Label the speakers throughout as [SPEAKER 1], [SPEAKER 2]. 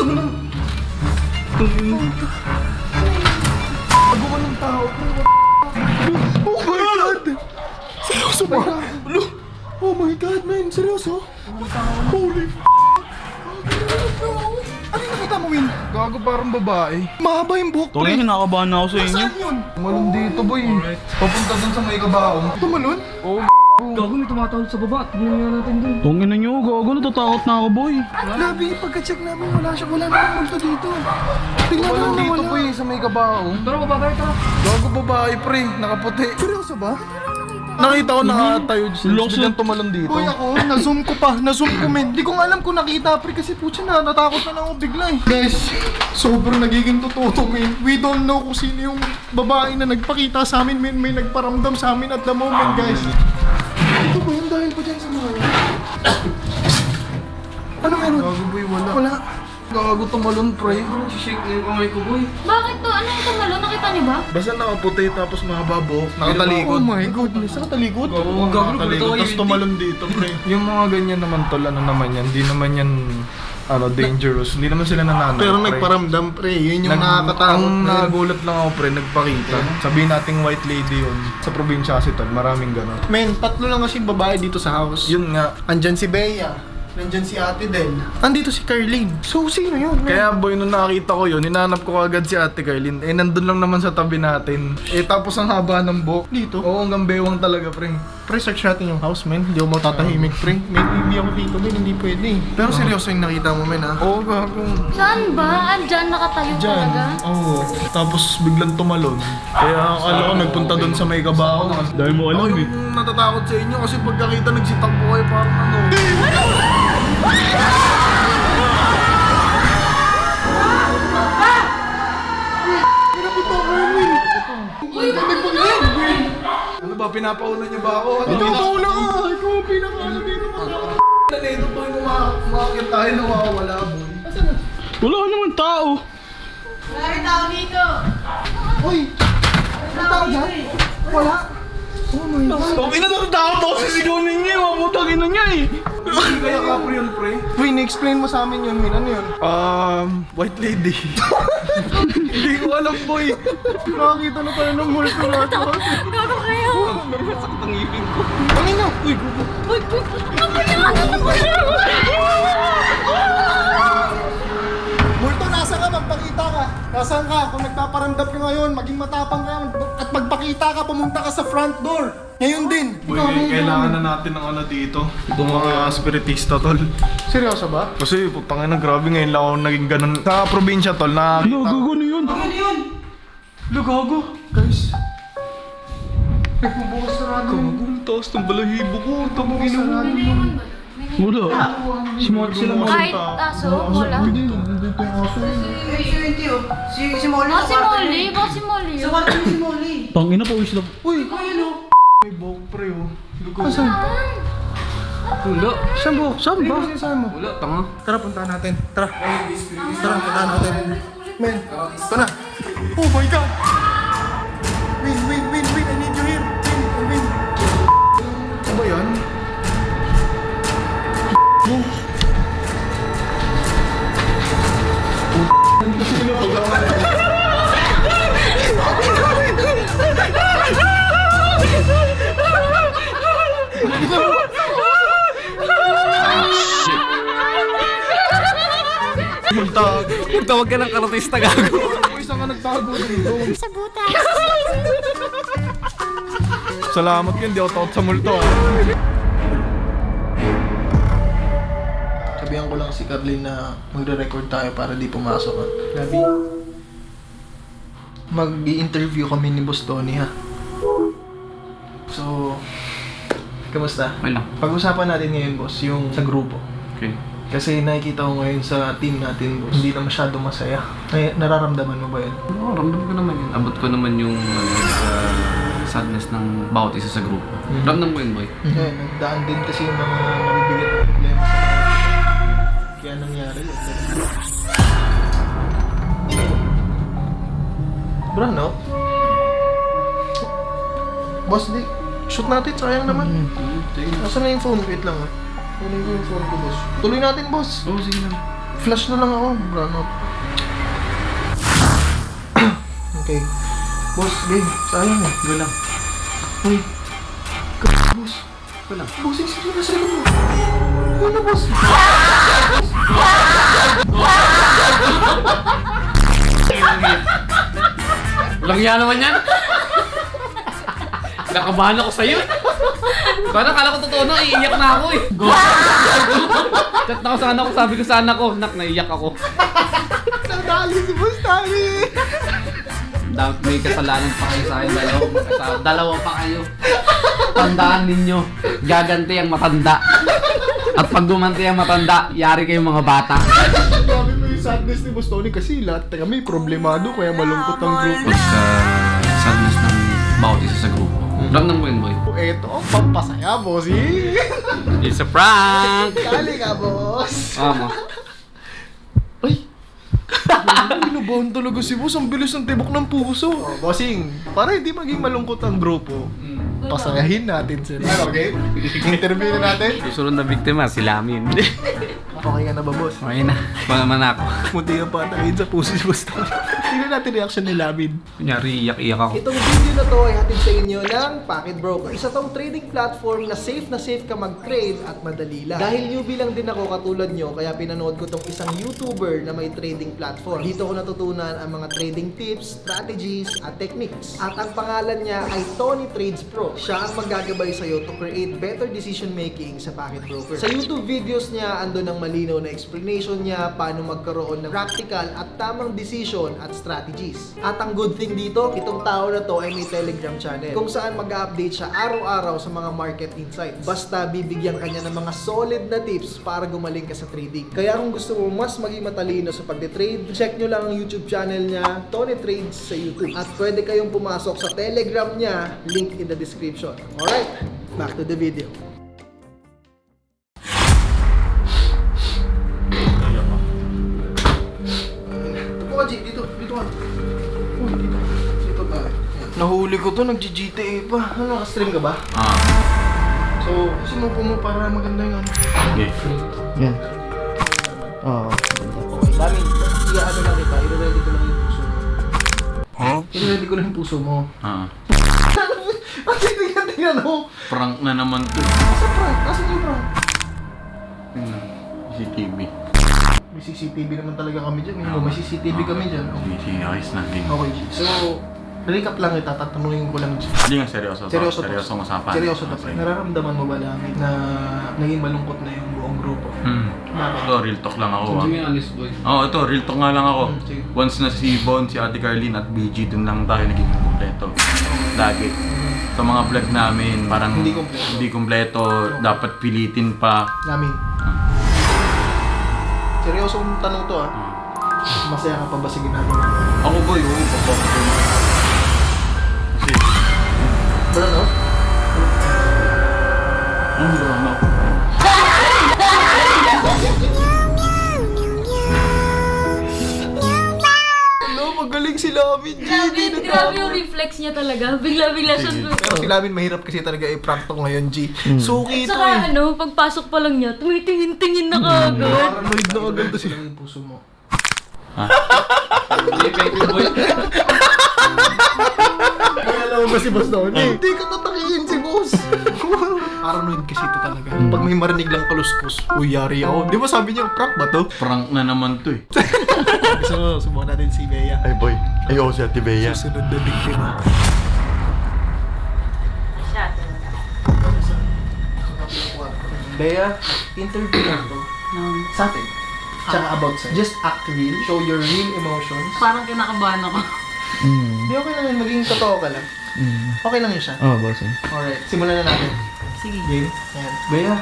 [SPEAKER 1] Sama na. Agawa ng tao. Oh my God! Seryoso ba? Oh my God, man. Seryoso? Holy f***. Ano yung nakita mo, Win? Gago parang babae. Mahaba yung buhok, pre.
[SPEAKER 2] Tungin, kinakabahan na ako sa inyo.
[SPEAKER 1] Saan yun? Tumalon dito, boy. Papunta dun sa may kabaong. Tumalon? Oo.
[SPEAKER 3] Gago, may tumatawag sa baba. Tignan nga natin dun.
[SPEAKER 2] Tungin na nyo, gago, natatakot na ako, boy.
[SPEAKER 1] Labi, pagka-check namin, wala siya. Wala namang multo dito. Tingnan naman dito, boy, sa may kabaong.
[SPEAKER 3] Tara, babae, tara.
[SPEAKER 1] Gago babae, pre. Nakaputi. Seryoso ba? Nakita ko nakatayo dito. Biglang tumalon dito. Boy, ako, na-zoom ko pa. Na-zoom ko, men. Di ko nga alam kung nakita, pre. Kasi putya na, natakot na lang ako bigla eh. Guys, sobrang nagiging totoo to, men. We don't know kung sino yung babae na nagpakita sa amin, men. May nagparamdam sa amin at the moment, guys. Ito ba yun dahil pa dyan sa mga yun? Ano meron? Gago, boy, wala. Wala. Gago, tumalon, pre.
[SPEAKER 3] Shake na yung kamay ko, boy.
[SPEAKER 4] Bakit to? Ano yung tumalo? Nakita niyo ba?
[SPEAKER 1] Basta nakaputi tapos mahaba buhok. Nakatalikod. Oh my goodness, nakatalikod? Oo, nakatalikod. Tapos tumalon dito, pre. Yung mga ganyan naman tol, ano naman yan? Di naman yan, dangerous. Hindi naman sila nananay. Pero nagparamdam, pre. Yun yung nakakatakot. Ang nagulat lang ako, pre, nagpakita. Sabihin nating white lady yun. Sa probinsya kasi tol, maraming gano'n. Men, 3 lang kasi babae dito sa house. Yun nga. Andyan si Bea. Nandyan si Ate Del. Andito si Carlene. So, sino yun? Kaya boy, nung nakita ko yun, hinanap ko agad si Ate Carlene. Eh, nandun lang naman sa tabi natin. Eh, tapos ang haba ng buhok. Dito? Oo, hanggang bewang talaga, pre. Pre, search natin yung house, men. Hindi ako matatahimik, pre. Men, hindi ako dito, men. Hindi pwede. Pero seryoso yung nakita mo, men, ha? Oo, gago.
[SPEAKER 4] Saan ba? Andyan nakatayo talaga?
[SPEAKER 1] Oo. Tapos biglang tumalon. Kaya akala ko nagpunta dun sa may kabaho.
[SPEAKER 2] Dahil mo alam,
[SPEAKER 1] Ako yung natatakot sa inyo kasi pagkakita nagsitakbo kayo parang ano. Ano ba, pinapauna niyo ba ako? Pinapauna ka! Ikaw ang pinakauna dito. Nandito po yung umakakit tayo na mawawala, boy.
[SPEAKER 2] Wala naman tao.
[SPEAKER 5] Wala rin tao dito.
[SPEAKER 1] Uy! May tao dyan? Wala? Oh my God!
[SPEAKER 2] Ang ina ng tao to, sisigaw niya, maputang ina niya eh.
[SPEAKER 1] Hindi kaya kapre yun, pre? Uy, na-explain mo sa amin yun, Min. Ano yun? White lady. Hindi ko alam, boy. Nakakita na tayo ng multo natin.
[SPEAKER 4] Gago kayo!
[SPEAKER 2] Nasakit ang ngipin ko.
[SPEAKER 1] Ano na? Uy, multo, nasa ka? Magpakita ka. Nasaan ka? Kung nagpaparamdam ka ngayon, maging matapang ka. At magpakita ka, pumunta ka sa front door. Ngayon din. Boy, kailangan na natin ng ano dito. Itong mga spiritista, tol. Seryoso ba? Kasi, putangin na, grabe ngayon lang ako naging ganun. Sa probinsya, tol, na...
[SPEAKER 2] Gago na yun.
[SPEAKER 5] Ano yun?
[SPEAKER 1] Gago. Guys. Nagbubukas sarado yun.
[SPEAKER 2] Gago, ang taas ng balahibo ko.
[SPEAKER 1] Nagbubukas sarado yun.
[SPEAKER 2] Wala. Smart sila mga.
[SPEAKER 4] Kahit aso, wala.
[SPEAKER 1] Hindi, nandito yung aso yun.
[SPEAKER 5] Si Molly.
[SPEAKER 4] Si Molly? Bakit si Molly yun?
[SPEAKER 5] Sa kwarto si Molly.
[SPEAKER 2] Tangina pa, wis na.
[SPEAKER 1] Uy!
[SPEAKER 5] Ayun o.
[SPEAKER 1] May buhok, pre, oh.
[SPEAKER 4] Saan?
[SPEAKER 3] Wala.
[SPEAKER 1] Saan buhok? Saan ba? Saan mo?
[SPEAKER 3] Wala, tanga.
[SPEAKER 1] Tara, puntahan natin. Tara. Tara, puntahan natin. Men, ito na. Oh my God! Win. I need you here. Win. Ano ba yan?
[SPEAKER 3] Tawag ka ng karatista, gago.
[SPEAKER 1] Isa nga nagtago dito.
[SPEAKER 4] Sa butas.
[SPEAKER 1] Salamat yun, di ako takot sa multo. Sabihan ko lang si Carlene na magre-record tayo para di pumasok ha. Gabi, mag-i-interview kami ni Boss Tony ha. So, kamusta?
[SPEAKER 3] Wala.
[SPEAKER 1] Pag-usapan natin ngayon, boss, yung sa grupo.
[SPEAKER 3] Okay.
[SPEAKER 1] Kasi nakikita ko ngayon sa team natin, boss, hindi na masyado masaya. Nararamdaman mo ba yun?
[SPEAKER 3] Oo, ramdam ko naman yun. Abot ko naman yung sadness ng bawat isa sa grupo. Ramdam ko yun, boy.
[SPEAKER 1] Eh, nagdaan din kasi yung mga mabibigat na problema sa kaya nangyari yun. Bro, no? Boss, di. Shoot natin, sayang naman. Nasaan na yung phone? Wait lang ha. Kunin ko yung phone ko, boss. Tuloy natin, boss.
[SPEAKER 3] Oo, sige lang.
[SPEAKER 1] Flash na lang ako. Brown out. Okay. Boss, game. Sayang eh.
[SPEAKER 3] Go lang.
[SPEAKER 1] Uy. Boss.
[SPEAKER 3] Go lang.
[SPEAKER 1] Boss, sige na sa likod mo. Ano, boss?
[SPEAKER 3] Walang yan naman yan. Nakabahan ako sa'yo. Parang kala ko totoo na, iiyak na ako eh. Chat na ko sa anak ko, sabi ko sa anak ko, nak, naiyak ako.
[SPEAKER 1] Nadali si Boss Tami.
[SPEAKER 3] May kasalanan pa kayo sa akin, dalawa pa kayo. Tandaan ninyo, gaganti ang matanda. At pag gumanti ang matanda, yari kayong mga bata.
[SPEAKER 1] Sabi mo yung sadness ni Boss Tony kasi lahat kami problemado kaya malungkot ang grupo.
[SPEAKER 3] Pagka sadness ng bawat isa sa grupo, ramdam mo yun, boy.
[SPEAKER 1] Eto ang pampasaya, bossy.
[SPEAKER 3] It's a prank!
[SPEAKER 1] Kali ka, boss.
[SPEAKER 3] Ama.
[SPEAKER 1] Ay! Inubahan talaga si boss. Ang bilis ng tibok ng puso. Oh, bossing, para hindi maging malungkot ang grupo, pasayahin natin sila. Okay? Interview na natin.
[SPEAKER 3] Susunod na biktima, si Lamin.
[SPEAKER 1] Okay ka na ba, boss?
[SPEAKER 3] Okay na. Pa naman ako.
[SPEAKER 1] Munti ka pa atakin sa puso si Boss Tony. Tingnan natin reaction ni Lamin.
[SPEAKER 3] Kunyari, iyak-iyak ako.
[SPEAKER 6] Itong video na to ay hatid sa inyo ng Pocket Broker. Isa tong trading platform na safe ka mag-trade at madali lang. Dahil newbie lang din ako katulad nyo, kaya pinanood ko tong isang YouTuber na may trading platform. Dito ko natutunan ang mga trading tips, strategies, at techniques. At ang pangalan niya ay Tony Trades Pro. Siya ang maggagabay sa'yo to create better decision making sa Pocket Broker. Sa YouTube videos niya, andun ang malinaw na explanation niya paano magkaroon ng practical at tamang decision at strategies. At ang good thing dito, itong tao na to ay may Telegram channel kung saan mag-update siya araw-araw sa mga market insights. Basta bibigyan kanya ng mga solid na tips para gumaling ka sa trading. Kaya kung gusto mo mas maging matalino sa pagde-trade, check nyo lang ang YouTube channel niya, Tony Trades sa YouTube. At pwede kayong pumasok sa Telegram niya, link in the description. Alright, back to the video. Dito ka. Uy, dito tayo.
[SPEAKER 1] Nahuli ko to, nag-GTA pa. Ano, stream ka ba? So, sinupo mo para maganda yung ano.
[SPEAKER 3] Okay.
[SPEAKER 1] Yan. Oo.
[SPEAKER 6] Okay, dami. Ano lang kita, i-ready ko lang yung puso mo. I-ready ko lang yung puso mo. Tingnan mo.
[SPEAKER 3] Prank na naman to.
[SPEAKER 6] Asa prank? Asa yung prank?
[SPEAKER 3] CCTV.
[SPEAKER 1] May CCTV naman talaga kami dyan. May CCTV kami dyan.
[SPEAKER 3] Ayos na din.
[SPEAKER 1] Okay, so, recap lang kita, tatanungin ko lang.
[SPEAKER 3] Hindi nga seryoso to. Seryosong usapan.
[SPEAKER 1] Seryoso to. Nararamdaman mo ba namin na naging malungkot na yung buong grupo?
[SPEAKER 3] Ito, real talk lang ako.
[SPEAKER 2] Sige, honest boy.
[SPEAKER 3] Oo, ito, real talk nga lang ako.
[SPEAKER 1] Sige.
[SPEAKER 3] Once na si Bon, si Ate Carlene at BG, dun lang tayo naging kompleto. Lagi. Sa mga vlog namin, parang hindi kompleto. Dapat pilitin pa.
[SPEAKER 1] Namin. Seryosong tanong to ah. Masaya ka pa ba sa ginagawa?
[SPEAKER 3] Ako boy, oo, papapag ko. Kasi,
[SPEAKER 1] Brown out?
[SPEAKER 3] ang brown out.
[SPEAKER 1] Hello, magaling si Lamin.
[SPEAKER 4] Grabe yung reflex niya talaga. Bigla-bigla siya.
[SPEAKER 1] Pero si Lamin mahirap kasi talaga i-prank to ngayon, G. Suki ito
[SPEAKER 4] Saka
[SPEAKER 1] eh.
[SPEAKER 4] pagpasok pa lang niya, tumitingin-tingin na kagad.
[SPEAKER 1] Paranoid na agad to sila. Yung puso mo.
[SPEAKER 2] Hindi, baby boy.
[SPEAKER 1] Alam mo ba si Boss Tony? Hindi ka tatakiin si Boss. Paranoid kasi ito talaga. Pag may marinig lang kaluskos, uy, yari ako. Di ba sabi niya, prank ba to?
[SPEAKER 3] Prank na naman to eh.
[SPEAKER 1] So, subukan natin si Bea.
[SPEAKER 7] Ay boy, ay oo si Ate Bea.
[SPEAKER 1] Susunod na biktima. Bea, interview lang to. Sa atin. Tsaka about sa'yo. Just act real. Show your real emotions.
[SPEAKER 4] Parang kinakabahan ako.
[SPEAKER 1] Di okay lang yun. Maging totoo ka lang. Okay lang yun siya.
[SPEAKER 7] Oo, boss.
[SPEAKER 1] Alright, simulan na natin.
[SPEAKER 4] Sige.
[SPEAKER 1] Game. Ayan. Bea,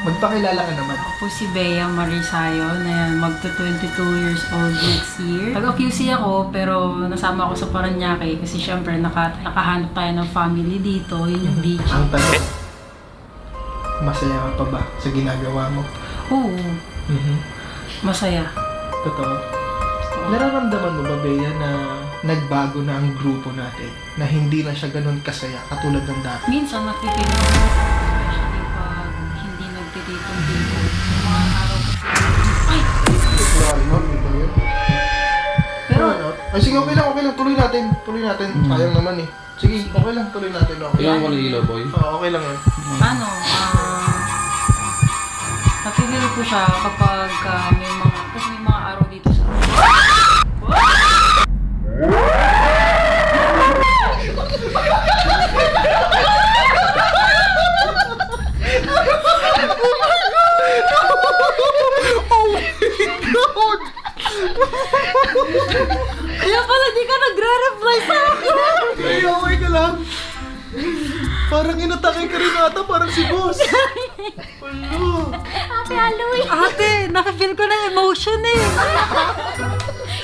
[SPEAKER 1] magpakilala ka naman.
[SPEAKER 8] Ako si Bea Marisayo na magto-22 years old next year. Taga-QC ako pero nasama ako sa Paranaque kasi syempre nakahanap tayo ng family dito, yun yung beach.
[SPEAKER 1] Ang tanong, masaya ka pa ba sa ginagawa mo?
[SPEAKER 8] Oo, masaya.
[SPEAKER 1] Totoo. Nararamdaman mo ba, Bea, na nagbago na ang grupo natin? Na hindi na siya ganun kasaya katulad ng dati?
[SPEAKER 8] Minsan nagtitipon ako, especially pag hindi nagtitipon dito. Yung mga araw kasi, ay!
[SPEAKER 6] Ay, sige, okay lang. Tuloy natin. Sayang naman eh. Sige, okay lang. Tuloy natin. Okay.
[SPEAKER 3] Ilang ko nila, boy?
[SPEAKER 6] Oo, okay lang yun.
[SPEAKER 8] Ano, napipili ko siya kapag may mga araw dito sa
[SPEAKER 4] Kaya pala di ka nagre-reply sa akin.
[SPEAKER 6] Ay, okay ka lang. Parang inatakay ka rin ata, parang si boss. Hello.
[SPEAKER 4] Ate Aloy.
[SPEAKER 8] Ate, nakafeel ko na emotion eh.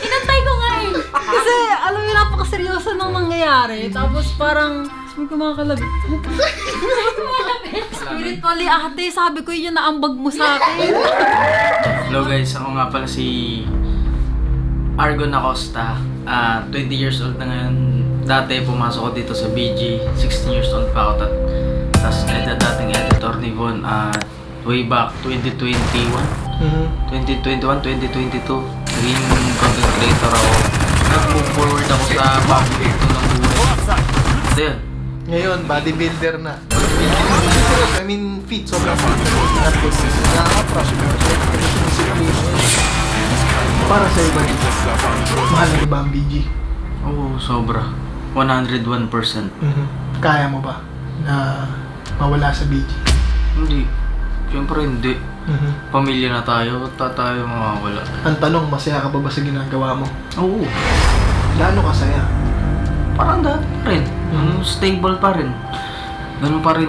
[SPEAKER 4] Inantay ko nga eh.
[SPEAKER 8] Kasi alam mo, napakaseryoso nang nangyayari. Tapos parang may kumakalabit. Spiritually, ate, sabi ko yun na ambag mo sa akin.
[SPEAKER 9] Hello guys, ako nga pala si Argon Acosta. 20 years old na ngayon. Dati pumasok ko dito sa BG. 16 years old pa ako. Tapos dating editor ni Von way back 2021. 2021, 2022. Naging content creator ako. Nag-move forward ako sa pag-ito ng buhay. Ito yun.
[SPEAKER 6] Ngayon, bodybuilder na. I mean, fit. Sobrang fit. Para sa iba dito, mahal na ba ang BG?
[SPEAKER 9] Oo, sobra. 101%.
[SPEAKER 6] Kaya mo ba na mawala sa BG?
[SPEAKER 9] Hindi. Siyempre hindi. Pamilya na tayo. Ba't tayo mawawala?
[SPEAKER 6] Ang tanong, masaya ka ba sa ginagawa mo?
[SPEAKER 9] Oo.
[SPEAKER 6] Gaano kasaya?
[SPEAKER 9] Parang dati pa rin. Stable pa rin. Ganun pa rin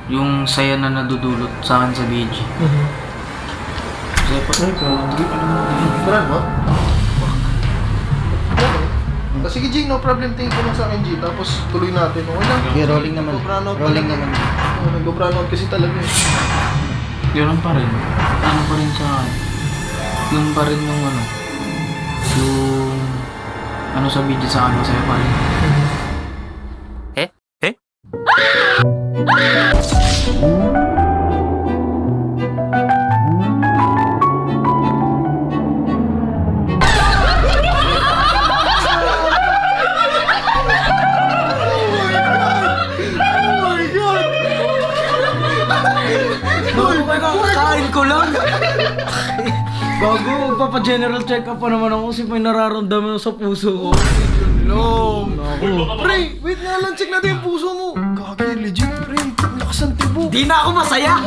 [SPEAKER 9] yung saya na nadudulot sa akin sa BG. Saya pa rin ko.
[SPEAKER 6] Parang mo? Sige G, no problem. Tingin ko lang sa akin G. Tapos tuloy natin. Okay lang.
[SPEAKER 10] Okay, rolling naman. Rolling naman.
[SPEAKER 6] Nag-brownout kasi talaga eh.
[SPEAKER 9] Ganun pa rin. Ano pa rin sa akin. Yun pa rin yung yung sa BG sa akin. Masaya pa rin.
[SPEAKER 2] Kain ko lang. Bago, magpapa-general check-up pa naman ako kasi may nararamdaman sa puso ko.
[SPEAKER 6] Pre, wait nga lang. Check natin yung puso mo. Kagi, legit pre. Lakas ang tibo.
[SPEAKER 2] Di na ako masaya!